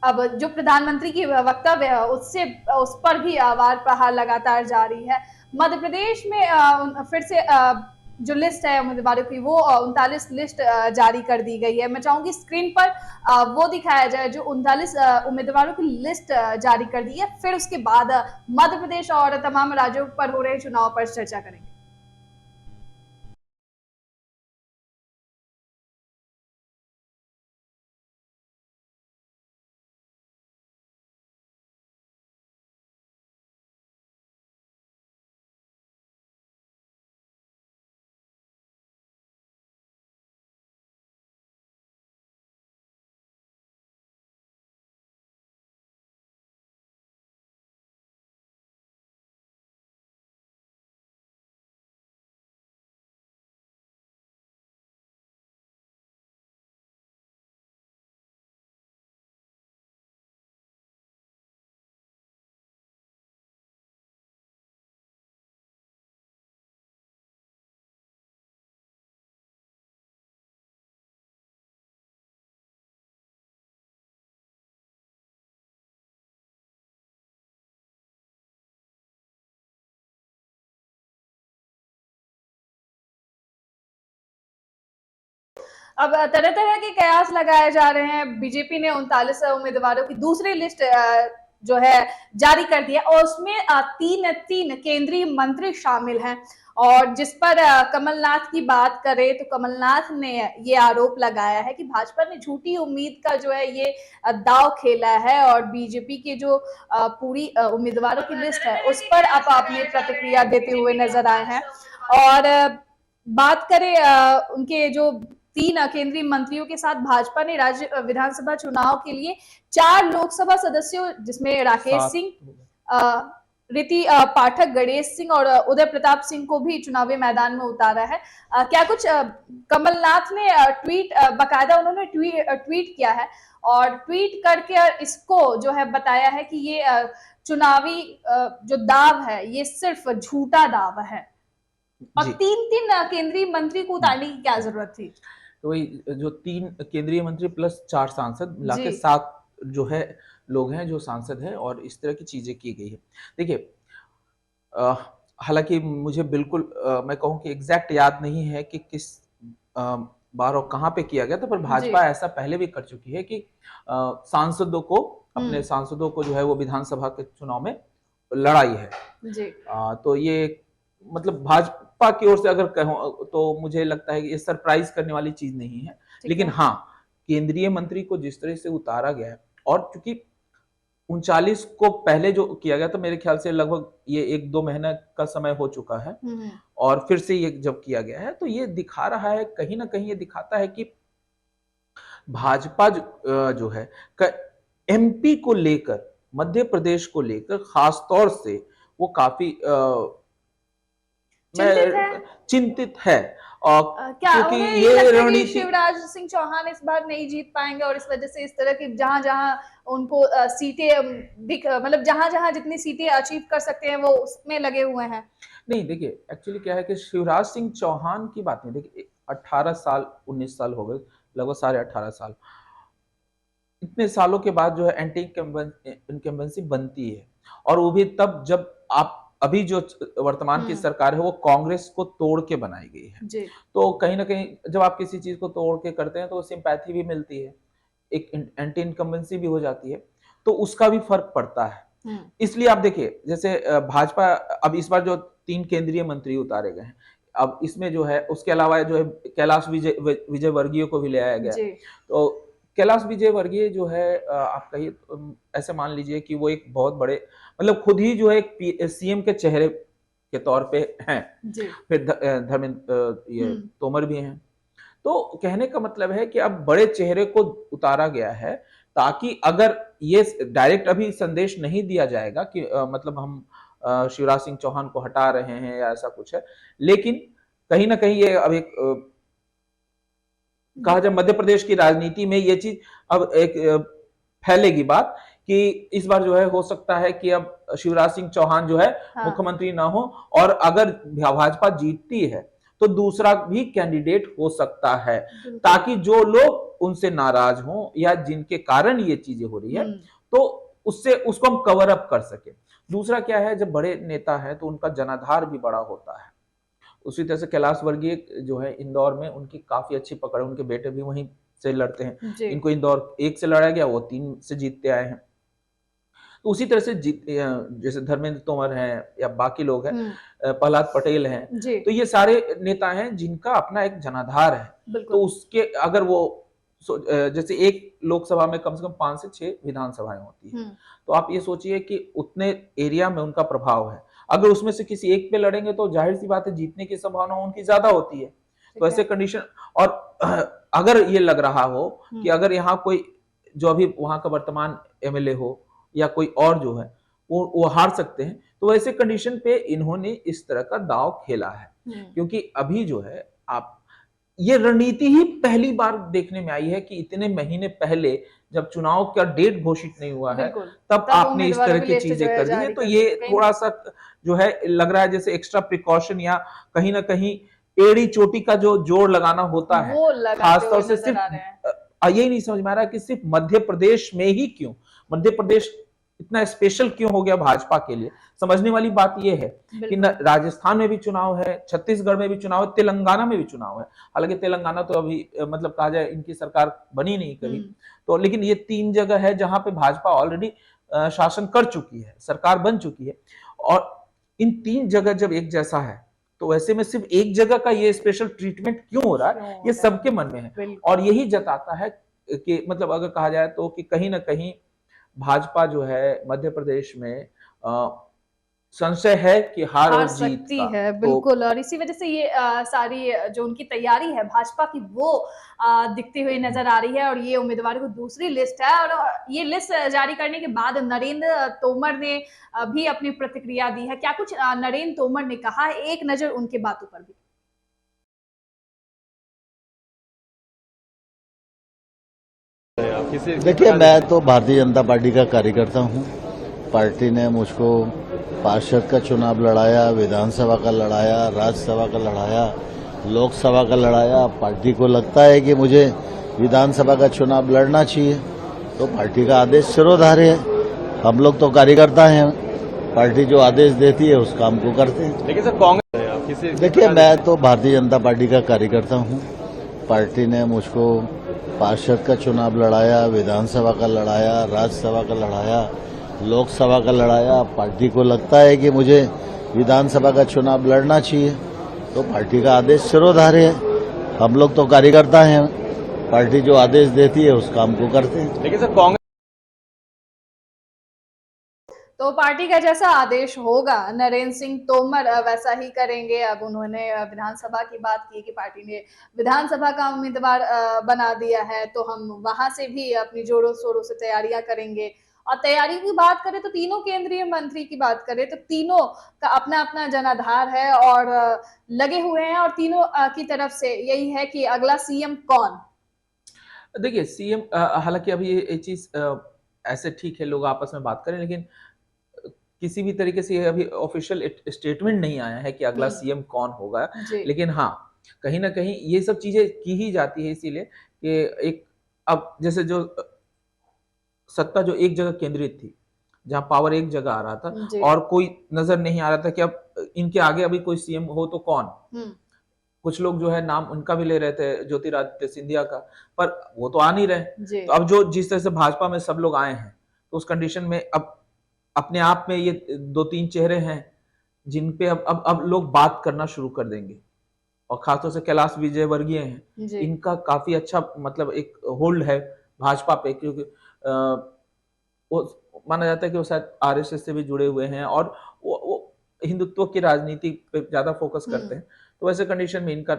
अब जो प्रधानमंत्री की वक्तव्य है उससे उस पर भी वार प्रहार लगातार जारी है। मध्य प्रदेश में फिर से जो लिस्ट है उम्मीदवारों की वो 39 लिस्ट जारी कर दी गई है। मैं चाहूंगी स्क्रीन पर वो दिखाया जाए जो 39 उम्मीदवारों की लिस्ट जारी कर दी है। फिर उसके बाद मध्य प्रदेश और तमाम राज्यों पर हो रहे चुनाव पर चर्चा करेंगे। अब तरह तरह के कयास लगाए जा रहे हैं। बीजेपी ने 39 उम्मीदवारों की दूसरी लिस्ट जो है जारी कर दी है और उसमें तीन तीन केंद्रीय मंत्री शामिल हैं। और जिस पर कमलनाथ की बात करें तो कमलनाथ ने ये आरोप लगाया है कि भाजपा ने झूठी उम्मीद का जो है ये दाव खेला है और बीजेपी के जो पूरी उम्मीदवारों की लिस्ट है उस पर आप अपनी प्रतिक्रिया देते हुए नजर आए हैं। और बात करें उनके जो तीन केंद्रीय मंत्रियों के साथ भाजपा ने राज्य विधानसभा चुनाव के लिए 4 लोकसभा सदस्यों जिसमें राकेश सिंह, रीति पाठक, गणेश सिंह और उदय प्रताप सिंह को भी चुनावी मैदान में उतारा है। क्या कुछ कमलनाथ ने ट्वीट बकायदा उन्होंने ट्वीट किया है और ट्वीट करके इसको जो है बताया है कि ये चुनावी जो दाव है ये सिर्फ झूठा दाव है और तीन तीन केंद्रीय मंत्री को उतारने की क्या जरूरत थी। तो वही जो 3 केंद्रीय मंत्री प्लस 4 सांसद मिला के 7 जो है लोग हैं जो सांसद हैं और इस तरह की चीजें की गई है। देखिए हालांकि मुझे बिल्कुल मैं कहूँ कि एग्जैक्ट याद नहीं है कि किस बार और कहाँ पे किया गया था, पर भाजपा ऐसा पहले भी कर चुकी है कि सांसदों को अपने सांसदों को जो है वो विधानसभा के चुनाव में लड़ाई है जी। तो ये मतलब भाजपा की ओर से अगर कहूं तो मुझे लगता है कि ये सरप्राइज करने वाली चीज नहीं है। लेकिन हाँ, केंद्रीय मंत्री को जिस तरह से उतारा गया है और चूंकि 39 को पहले जो किया गया तो मेरे ख्याल से लगभग ये 1-2 महीने का समय हो चुका है और फिर से ये जब किया गया है तो ये दिखा रहा है, कहीं ना कहीं ये दिखाता है कि भाजपा जो है एमपी को लेकर, मध्य प्रदेश को लेकर खासतौर से वो काफी चिंतित है। क्या क्योंकि ये रणनीति शिवराज सिंह चौहान इस बार नहीं जीत पाएंगे और इस वजह से इस तरह की जहां जहां उनको सीटें मतलब जहां जहां जितनी सीटें अचीव कर सकते हैं वो उसमें लगे हुए हैं। नहीं देखिए, एक्चुअली क्या है कि शिवराज सिंह चौहान की बात नहीं, देखिए 18 साल 19 साल हो गए, लगभग 18.5 साल, इतने सालों के बाद जो है एंटी इनकम्बेंसी बनती है और वो भी तब जब आप अभी जो वर्तमान की सरकार है वो कांग्रेस को तोड़ के बनाई गई है जी। तो कहीं ना कहीं जब आप किसी चीज को तोड़ के करते हैं तो सिंपैथी भी मिलती है, एक एंटी इनकम्बेंसी भी हो जाती है, तो उसका भी फर्क पड़ता है। इसलिए आप देखिए जैसे भाजपा अब इस बार जो 3 केंद्रीय मंत्री उतारे गए हैं, अब इसमें जो है उसके अलावा जो है कैलाश विजय वर्गीय को भी ले आया गया। तो कैलाश विजय वर्गीय जो है आप कहिए ऐसे मान लीजिए कि वो एक बहुत बड़े मतलब खुद ही जो है एक सीएम के चेहरे के तौर पे हैं। फिर धर्मेंद्र ये तोमर भी हैं। तो कहने का मतलब है कि अब बड़े चेहरे को उतारा गया है ताकि अगर ये डायरेक्ट अभी संदेश नहीं दिया जाएगा कि मतलब हम शिवराज सिंह चौहान को हटा रहे हैं या ऐसा कुछ है, लेकिन कहीं ना कहीं ये अब एक कहा जाए मध्य प्रदेश की राजनीति में ये चीज अब एक फैलेगी बात कि इस बार जो है हो सकता है कि अब शिवराज सिंह चौहान जो है मुख्यमंत्री ना हो और अगर भाजपा जीतती है तो दूसरा भी कैंडिडेट हो सकता है, बिल्कुल। ताकि जो लोग उनसे नाराज हों या जिनके कारण ये चीजें हो रही है, तो उससे उसको हम कवर अप कर सके। दूसरा क्या है, जब बड़े नेता है तो उनका जनाधार भी बड़ा होता है। उसी तरह से कैलाश वर्गीय जो है इंदौर में, उनकी काफी अच्छी पकड़ है, उनके बेटे भी वहीं से लड़ते हैं। जी। इनको इंदौर 1 से लड़ा गया, वो 3 से जीतते आए हैं। तो उसी तरह से जैसे धर्मेंद्र तोमर हैं या बाकी लोग हैं, प्रहलाद पटेल हैं, जी। तो ये सारे नेता हैं जिनका अपना एक जनाधार है। तो उसके अगर वो जैसे एक लोकसभा में कम से कम 5 से 6 विधानसभाएं होती है, तो आप ये सोचिए कि उतने एरिया में उनका प्रभाव है। अगर उसमें से किसी एक पे लड़ेंगे तो जाहिर सी बात है जीतने की संभावना उनकी ज्यादा होती है। तो ऐसे कंडीशन, और अगर ये लग रहा हो कि अगर यहाँ कोई जो अभी वहां का वर्तमान एमएलए हो या कोई और जो है वो हार सकते हैं, तो वैसे कंडीशन पे इन्होंने इस तरह का दांव खेला है। क्योंकि अभी जो है आप, ये रणनीति ही पहली बार देखने में आई है कि इतने महीने पहले जब चुनाव का डेट घोषित नहीं हुआ है, तब आपने इस तरह की चीजें कर दी है। तो ये थोड़ा सा जो है लग रहा है जैसे एक्स्ट्रा प्रिकॉशन, या कहीं ना कहीं एड़ी चोटी का जो जोड़ लगाना होता है, खासतौर से सिर्फ यही नहीं समझ में आ रहा कि सिर्फ मध्य प्रदेश में ही क्यों, मध्य प्रदेश इतना स्पेशल क्यों हो गया भाजपा के लिए। समझने वाली बात यह है कि राजस्थान में भी चुनाव है, छत्तीसगढ़ में भी चुनाव है, तेलंगाना में भी चुनाव है। हालांकि तेलंगाना तो अभी मतलब कहा जाए इनकी सरकार बनी नहीं कभी, तो लेकिन ये 3 जगह है जहां पे भाजपा ऑलरेडी शासन कर चुकी है, सरकार बन चुकी है। और इन 3 जगह जब एक जैसा है, तो वैसे में सिर्फ एक जगह का ये स्पेशल ट्रीटमेंट क्यों हो रहा है, ये सबके मन में है। और यही जताता है कि मतलब अगर कहा जाए तो कि कहीं ना कहीं भाजपा जो है मध्य प्रदेश में संशय है कि हार और जीत का है। बिल्कुल। और इसी वजह से ये सारी जो उनकी तैयारी है भाजपा की, वो दिखती हुई नजर आ रही है। और ये उम्मीदवारों की दूसरी लिस्ट है, और ये लिस्ट जारी करने के बाद नरेंद्र तोमर ने भी अपनी प्रतिक्रिया दी है। क्या कुछ नरेंद्र तोमर ने कहा है, एक नजर उनके बातों पर भी। देखिए, मैं तो भारतीय जनता पार्टी का कार्यकर्ता हूं। पार्टी ने मुझको पार्षद का चुनाव लड़ाया, विधानसभा का लड़ाया, राज्यसभा का लड़ाया, लोकसभा का लड़ाया। पार्टी को लगता है कि मुझे विधानसभा का चुनाव लड़ना चाहिए, तो पार्टी का आदेश सिरोधार्य है। हम लोग तो कार्यकर्ता हैं, पार्टी जो आदेश देती है उस काम को करते हैं। लेकिन सर कांग्रेस, देखिए, मैं तो भारतीय जनता पार्टी का कार्यकर्ता हूं। पार्टी ने मुझको पार्षद का चुनाव लड़ाया, विधानसभा का लड़ाया, राज्यसभा का लड़ाया, लोकसभा का लड़ाया। पार्टी को लगता है कि मुझे विधानसभा का चुनाव लड़ना चाहिए, तो पार्टी का आदेश सिरोधार्य है। हम लोग तो कार्यकर्ता हैं, पार्टी जो आदेश देती है उस काम को करते हैं। लेकिन सर कांग्रेस, तो पार्टी का जैसा आदेश होगा नरेंद्र सिंह तोमर वैसा ही करेंगे। अब उन्होंने विधानसभा की बात की कि पार्टी ने विधानसभा का उम्मीदवार बना दिया है, तो हम वहां से भी अपनी जोरों शोरों से तैयारियां करेंगे। और तैयारी की बात करें तो तीनों केंद्रीय मंत्री की बात करें तो तीनों का अपना अपना जनाधार है और लगे हुए हैं। और तीनों की तरफ से यही है कि अगला सीएम कौन। देखिए सीएम, हालांकि अभी ये चीज ऐसे ठीक है लोग आपस में बात करें, लेकिन किसी भी तरीके से अभी ऑफिशियल स्टेटमेंट नहीं आया है कि अगला सीएम कौन होगा। लेकिन हाँ, कहीं ना कहीं ये सब चीजें की ही जाती है, इसीलिए कि एक, अब जैसे जो सत्ता जो एक जगह केंद्रित थी, जहां पावर एक जगह आ रहा था और कोई नजर नहीं आ रहा था कि अब इनके आगे अभी कोई सीएम हो तो कौन। कुछ लोग जो है नाम उनका भी ले रहे थे, ज्योतिरादित्य सिंधिया का, पर वो तो आ नहीं रहे। तो अब जो जिस तरह से भाजपा में सब लोग आए हैं, तो उस कंडीशन में अब अपने आप में ये 2-3 चेहरे हैं जिन पे अब लोग बात करना शुरू कर देंगे। और खासतौर से कैलाश विजयवर्गीय हैं, इनका काफी अच्छा मतलब एक होल्ड है भाजपा पे, क्योंकि वो माना जाता है कि वो शायद आरएसएस से भी जुड़े हुए हैं और वो हिंदुत्व की राजनीति पे ज्यादा फोकस करते हैं। तो वैसे कंडीशन में इनका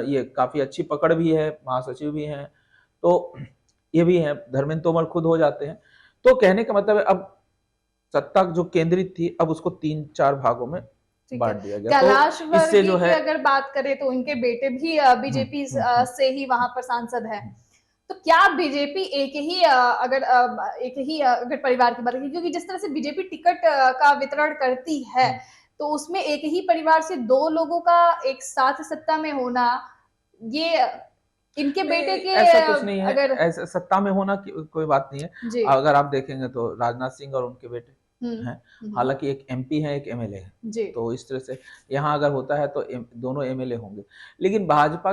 ये काफी अच्छी पकड़ भी है, महासचिव भी हैं, तो ये भी है। धर्मेंद्र तोमर खुद हो जाते हैं। तो कहने का मतलब है अब सत्ता जो केंद्रित थी अब उसको 3-4 भागों में बांट दिया गया। कैलाश तो इससे जो है, अगर बात करें तो उनके बेटे भी बीजेपी से ही वहां पर सांसद है। तो क्या बीजेपी एक ही अगर परिवार की बात करें, क्योंकि जिस तरह से बीजेपी टिकट का वितरण करती है, तो उसमें एक ही परिवार से दो लोगों का एक साथ सत्ता में होना, ये इनके बेटे नहीं, के ऐसा कुछ नहीं है, अगर ऐसा सत्ता में होना कोई बात नहीं है। जी अगर आप देखेंगे तो राजनाथ सिंह और उनके बेटे हम्म हैं, हम्म, हालांकि एक एमपी है, एक एमएलए है, जी तो इस तरह से यहाँ अगर होता है तो दोनों एमएलए होंगे। लेकिन भाजपा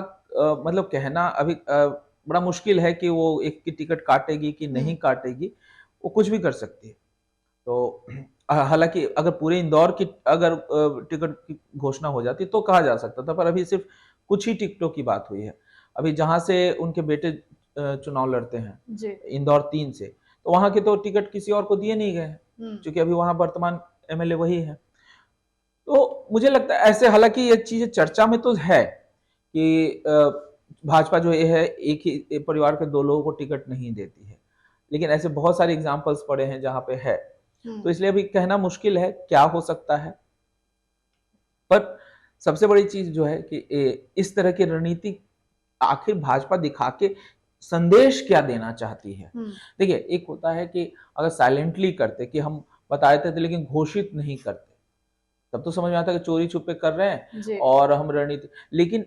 मतलब कहना अभी बड़ा मुश्किल है कि वो एक की टिकट काटेगी कि नहीं काटेगी, वो कुछ भी कर सकती है। तो हालांकि अगर पूरे इंदौर की अगर टिकट की घोषणा हो जाती तो कहा जा सकता था, पर अभी सिर्फ कुछ ही टिकटों की बात हुई है। अभी जहां से उनके बेटे चुनाव लड़ते हैं, जी इंदौर 3 से, तो वहां के तो टिकट किसी और को दिए नहीं गए हैं, हम्म क्योंकि अभी वहां वर्तमान एमएलए वही है। तो मुझे लगता है ऐसे, हालांकि ये चीजें चर्चा में तो है कि भाजपा जो ये है एक ही परिवार के दो लोगों को टिकट नहीं देती है, लेकिन ऐसे बहुत सारे एग्जाम्पल्स पड़े हैं जहां पे है। तो इसलिए अभी कहना मुश्किल है क्या हो सकता है। पर सबसे बड़ी चीज जो है कि इस तरह की रणनीति आखिर भाजपा दिखा के संदेश क्या देना चाहती है। देखिए, एक होता है कि अगर साइलेंटली करते कि हम बता देते थे लेकिन घोषित नहीं करते, तब तो समझ में आता कि चोरी छुपे कर रहे हैं जी और हम रणनीति। लेकिन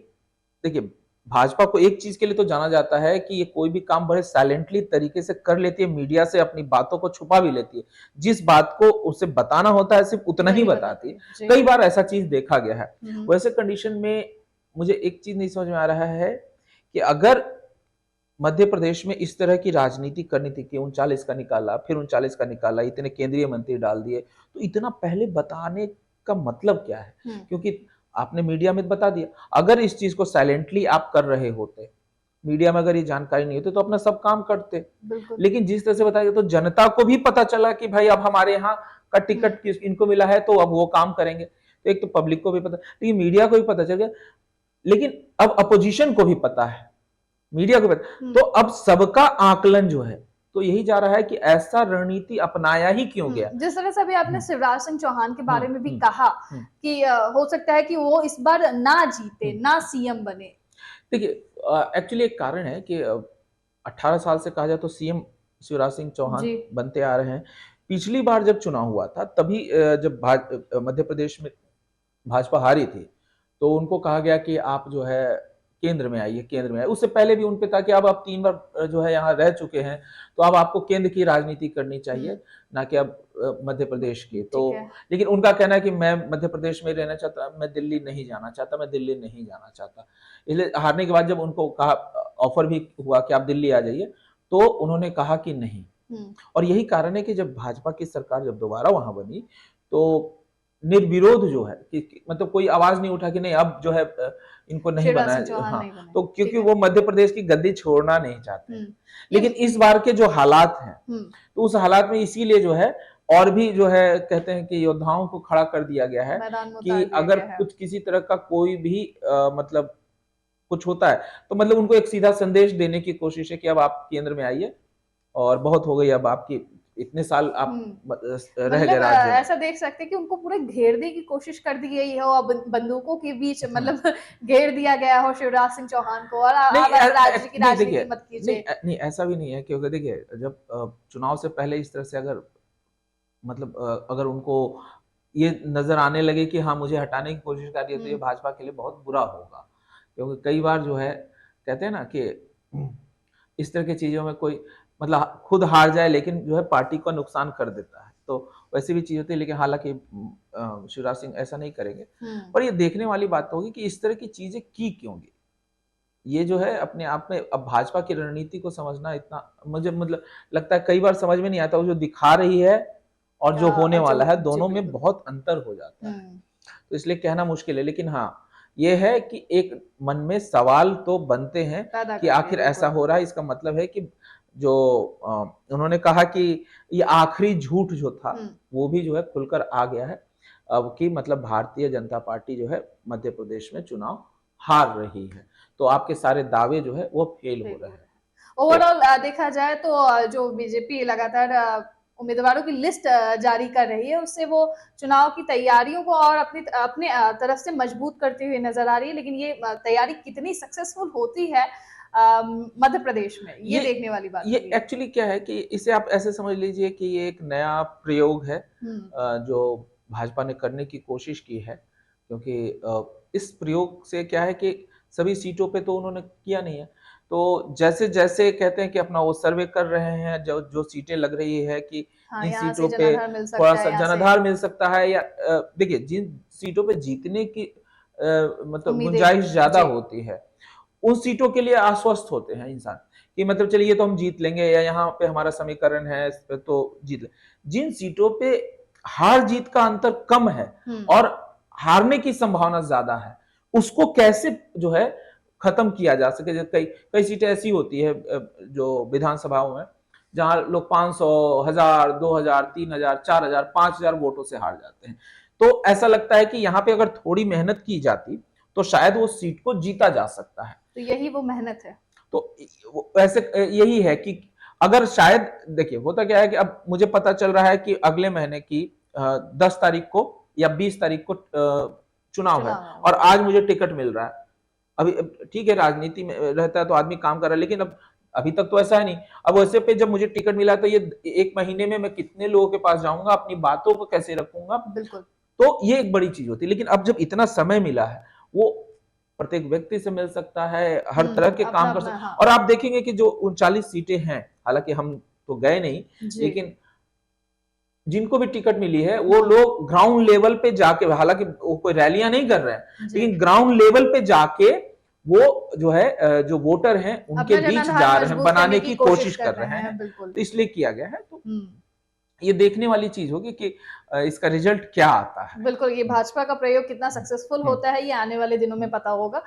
देखिए, भाजपा को एक चीज के लिए तो जाना जाता है कि ये कोई भी काम बड़े साइलेंटली तरीके से कर लेती है, मीडिया से अपनी बातों को छुपा भी लेती है। जिस बात को उसे बताना होता है सिर्फ उतना ही नहीं बताती है। जी कई बार ऐसा चीज देखा गया है। हम्म, वैसे कंडीशन में मुझे एक चीज नहीं समझ में आ रहा है कि अगर मध्य प्रदेश में इस तरह की राजनीति करनी थी कि 39 का निकाला, फिर 39 का निकाला, इतने केंद्रीय मंत्री डाल दिए, तो इतना पहले बताने का मतलब क्या है? क्योंकि आपने मीडिया में बता दिया। अगर इस चीज को साइलेंटली आप कर रहे होते, मीडिया में अगर ये जानकारी नहीं होती, तो अपना सब काम करते। बिल्कुल लेकिन जिस तरह से बताया गया, तो जनता को भी पता चला कि भाई अब हमारे यहाँ का टिकट इनको मिला है, तो अब वो काम करेंगे। तो एक तो पब्लिक को भी पता, लेकिन मीडिया को भी पता चल गया, लेकिन अब अपोजिशन को भी पता है, मीडिया को पता। तो अब सबका आकलन जो है तो यही जा रहा है कि ऐसा रणनीति अपनाया ही क्यों गया। जिस तरह से अभी आपने शिवराज सिंह चौहान के बारे में भी हम्म, कहा हम्म। कि हो सकता है कि वो इस बार ना जीते, ना सीएम बने। देखिए, एक्चुअली एक कारण है कि 18 साल से कहा जाए तो सीएम शिवराज सिंह चौहान जी बनते आ रहे हैं। पिछली बार जब चुनाव हुआ था तभी जब मध्य प्रदेश में भाजपा हारी थी, तो उनको कहा गया कि आप जो है केंद्र में आइए, केंद्र में आइए। उससे पहले भी उन पे था कि अब आप 3 बार जो है यहाँ रह चुके हैं, तो अब आपको केंद्र की राजनीति करनी चाहिए, ना कि अब मध्य प्रदेश की। तो ठीक है लेकिन उनका कहना है कि मैं मध्य प्रदेश में रहना चाहता, मैं दिल्ली नहीं जाना चाहता, मैं दिल्ली नहीं जाना चाहता। इसलिए हारने के बाद जब उनको कहा, ऑफर भी हुआ कि आप दिल्ली आ जाइए, तो उन्होंने कहा कि नहीं। और यही कारण है कि जब भाजपा की सरकार जब दोबारा वहां बनी, तो निर्विरोध जो है कि मतलब कोई आवाज नहीं उठा कि नहीं अब जो है इनको नहीं शिवराज सिंह बनाया। चौहान हाँ, नहीं बने तो ठीक क्योंकि है वो मध्य प्रदेश की गद्दी छोड़ना नहीं चाहते हैं। ये लेकिन इस बार के जो हालात हैं, तो उस हालात में इसीलिए जो है और भी जो है कहते हैं कि योद्धाओं को खड़ा कर दिया गया है मैदान में उतार कि दिया अगर गया है। कुछ किसी तरह का कोई भी मतलब कुछ होता है, तो मतलब उनको एक सीधा संदेश देने की कोशिश है कि अब आप केंद्र में आइए और बहुत हो गई, अब आपकी इतने साल आप रह गए मतलब राज्य में। ऐसा देख सकते हैं कि उनको पूरे घेरने की कोशिश कर दी गई हो, अब बंदूकों के बीच मतलब घेर दिया गया हो शिवराज सिंह चौहान को, और आप राज्य की नहीं, राजनीति देखिए, मत कीजिए। नहीं ऐसा भी नहीं है, क्योंकि देखिए जब चुनाव से पहले इस तरह से अगर मतलब अगर उनको ये नजर आने लगे कि हाँ मुझे हटाने की कोशिश कर रही है, तो ये भाजपा के लिए बहुत बुरा होगा। क्योंकि कई बार जो है कहते हैं ना कि इस तरह की चीजों में कोई मतलब खुद हार जाए लेकिन जो है पार्टी को नुकसान कर देता है, तो वैसी भी चीज होती है। लेकिन हालांकि शिवराज सिंह ऐसा नहीं करेंगे। पर ये देखने वाली बात होगी कि इस तरह की चीजें की क्यों गई। ये जो है अपने आप में अब भाजपा की रणनीति को समझना इतना मुझे मतलब लगता है कई बार समझ में नहीं आता, वो जो दिखा रही है और जो होने वाला है दोनों में बहुत अंतर हो जाता है। तो इसलिए कहना मुश्किल है। लेकिन हाँ, ये है कि एक मन में सवाल तो बनते हैं कि आखिर ऐसा हो रहा है, इसका मतलब है कि जो उन्होंने कहा कि ये आखिरी झूठ जो था वो भी जो है खुलकर आ गया है अब कि मतलब भारतीय जनता पार्टी जो है मध्य प्रदेश में चुनाव हार रही है, तो आपके सारे दावे जो है वो फेल हो रहे हैं। ओवरऑल देखा जाए तो जो बीजेपी लगातार उम्मीदवारों की लिस्ट जारी कर रही है, उससे वो चुनाव की तैयारियों को और अपने तरफ से मजबूत करते हुए नजर आ रही है। लेकिन ये तैयारी कितनी सक्सेसफुल होती है मध्य प्रदेश में, ये देखने वाली बात ये एक्चुअली क्या है कि इसे आप ऐसे समझ लीजिए कि ये एक नया प्रयोग है जो भाजपा ने करने की कोशिश की है, क्योंकि इस प्रयोग से क्या है कि सभी सीटों पे तो उन्होंने किया नहीं है। तो जैसे जैसे कहते हैं कि अपना वो सर्वे कर रहे हैं, जो जो सीटें लग रही है कि हाँ, इन यहाँ से सीटों पे जनाधार मिल थोड़ा सकता है, सा यहाँ से जनाधार मिल सकता है, या देखिए जिन सीटों पे जीतने की मतलब उम्मीदें, गुंजाइश ज्यादा जी। होती है, उन सीटों के लिए आश्वस्त होते हैं इंसान कि मतलब चलिए ये तो हम जीत लेंगे, या यहाँ पे हमारा समीकरण है तो जीत ले। जिन सीटों पे हार जीत का अंतर कम है और हारने की संभावना ज्यादा है, उसको कैसे जो है खत्म किया जा सके। जैसे कई कई सीटें ऐसी होती है जो विधानसभाओं में, जहां लोग 500, 1000, 2000, 3000, 4000, 5000 वोटों से हार जाते हैं। तो ऐसा लगता है कि यहाँ पे अगर थोड़ी मेहनत की जाती तो शायद वो सीट को जीता जा सकता है। तो यही वो मेहनत है। तो वैसे यही है कि अगर शायद देखिए होता क्या है कि अब मुझे पता चल रहा है कि अगले महीने की 10 तारीख को या 20 तारीख को चुनाव है, और आज मुझे टिकट मिल रहा है। अभी ठीक है, राजनीति में रहता है तो आदमी काम कर रहा है, लेकिन अब अभी तक तो ऐसा है नहीं। अब वैसे पे जब मुझे टिकट मिला तो ये 1 महीने में मैं कितने लोगों के पास जाऊंगा, अपनी बातों को कैसे रखूंगा, बिल्कुल। तो ये एक बड़ी चीज होती है। लेकिन अब जब इतना समय मिला है, वो प्रत्येक व्यक्ति से मिल सकता है, हर तरह के काम कर सकता है। हाँ। और आप देखेंगे कि जो 39 सीटें हैं, हालांकि हम तो गए नहीं, लेकिन जिनको भी टिकट मिली है वो लोग ग्राउंड लेवल पे जाके, हालांकि वो कोई रैलियां नहीं कर रहे हैं, लेकिन ग्राउंड लेवल पे जाके वो जो है जो वोटर हैं उनके बीच जा रहे हैं, बनाने की कोशिश कर रहे हैं। तो इसलिए किया गया है। तो ये देखने वाली चीज होगी कि इसका रिजल्ट क्या आता है। बिल्कुल, ये भाजपा का प्रयोग कितना सक्सेसफुल होता है, ये आने वाले दिनों में पता होगा।